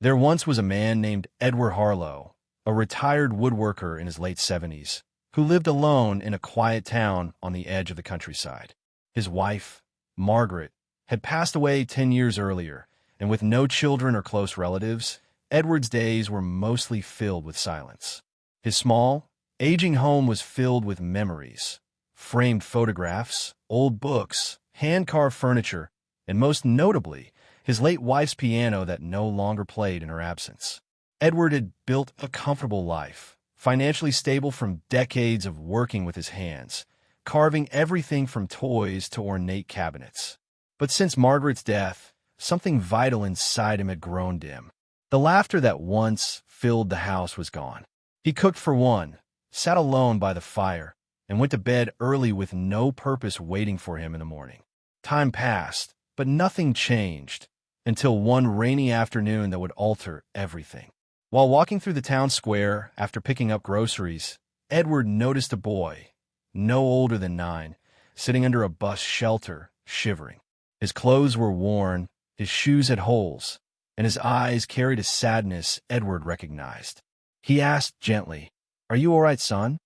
There once was a man named Edward Harlow, a retired woodworker in his late 70s, who lived alone in a quiet town on the edge of the countryside. His wife, Margaret, had passed away 10 years earlier, and with no children or close relatives, Edward's days were mostly filled with silence. His small, aging home was filled with memories, framed photographs, old books, hand-carved furniture, and most notably, his late wife's piano that no longer played in her absence. Edward had built a comfortable life, financially stable from decades of working with his hands, carving everything from toys to ornate cabinets. But since Margaret's death, something vital inside him had grown dim. The laughter that once filled the house was gone. He cooked for one, sat alone by the fire, and went to bed early with no purpose waiting for him in the morning. Time passed, but nothing changed, until one rainy afternoon that would alter everything. While walking through the town square after picking up groceries, Edward noticed a boy, no older than 9, sitting under a bus shelter, shivering. His clothes were worn, his shoes had holes, and his eyes carried a sadness Edward recognized. He asked gently, "Are you all right, son?"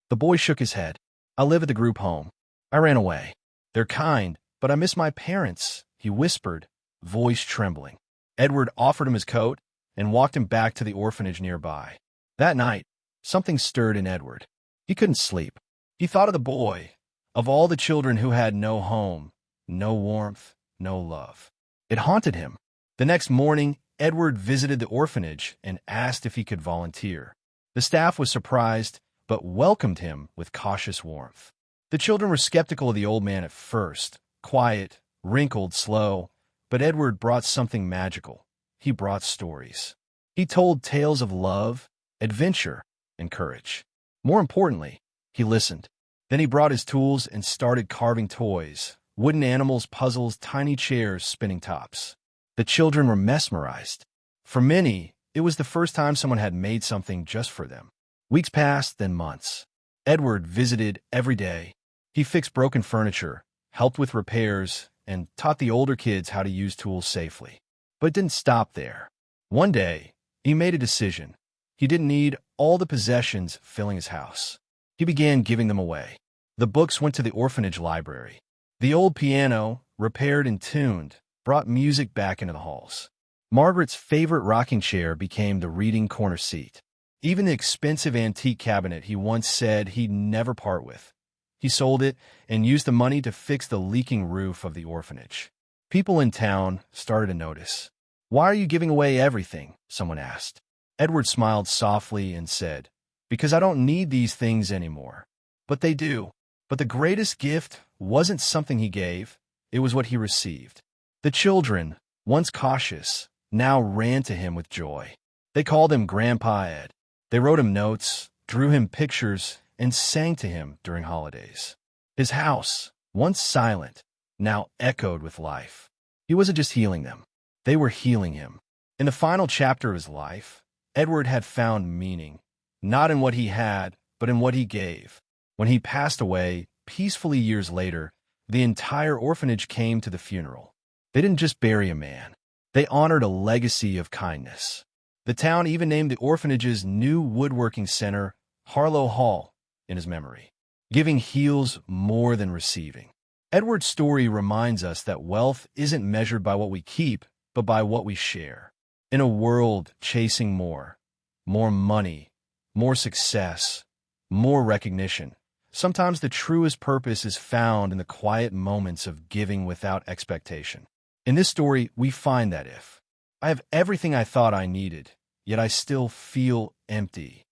The boy shook his head. "I live at the group home. I ran away. They're kind, but I miss my parents," he whispered, voice trembling. Edward offered him his coat and walked him back to the orphanage nearby. That night, something stirred in Edward. He couldn't sleep. He thought of the boy, of all the children who had no home, no warmth, no love. It haunted him. The next morning, Edward visited the orphanage and asked if he could volunteer. The staff was surprised, but welcomed him with cautious warmth. The children were skeptical of the old man at first, quiet, wrinkled, slow, but Edward brought something magical. He brought stories. He told tales of love, adventure, and courage. More importantly, he listened. Then he brought his tools and started carving toys, wooden animals, puzzles, tiny chairs, spinning tops. The children were mesmerized. For many, it was the first time someone had made something just for them. Weeks passed, then months. Edward visited every day. He fixed broken furniture, helped with repairs, and taught the older kids how to use tools safely. But it didn't stop there. One day, he made a decision. He didn't need all the possessions filling his house. He began giving them away. The books went to the orphanage library. The old piano, repaired and tuned, brought music back into the halls. Margaret's favorite rocking chair became the reading corner seat. Even the expensive antique cabinet he once said he'd never part with. He sold it and used the money to fix the leaking roof of the orphanage. People in town started to notice. "Why are you giving away everything?" someone asked. Edward smiled softly and said, "Because I don't need these things anymore." But they do. But the greatest gift wasn't something he gave, it was what he received. The children, once cautious, now ran to him with joy. They called him Grandpa Ed. They wrote him notes, drew him pictures, and sang to him during holidays. His house, once silent, now echoed with life. He wasn't just healing them. They were healing him. In the final chapter of his life, Edward had found meaning, not in what he had, but in what he gave. When he passed away, peacefully years later, the entire orphanage came to the funeral. They didn't just bury a man. They honored a legacy of kindness. The town even named the orphanage's new woodworking center Harlow Hall in his memory. Giving heals more than receiving. Edward's story reminds us that wealth isn't measured by what we keep, but by what we share. In a world chasing more money, more success, more recognition, sometimes the truest purpose is found in the quiet moments of giving without expectation. In this story, we find that if I have everything I thought I needed, yet I still feel empty.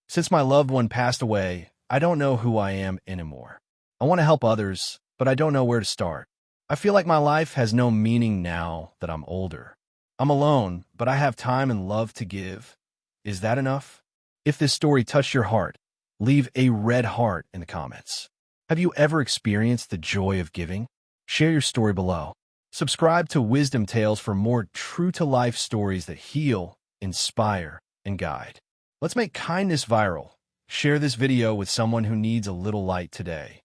Since my loved one passed away, I don't know who I am anymore. I want to help others, but I don't know where to start. I feel like my life has no meaning now that I'm older. I'm alone, but I have time and love to give. Is that enough? If this story touched your heart, leave a red heart in the comments. Have you ever experienced the joy of giving? Share your story below. Subscribe to Wisdom Tales for more true-to-life stories that heal, inspire, and guide. Let's make kindness viral. Share this video with someone who needs a little light today.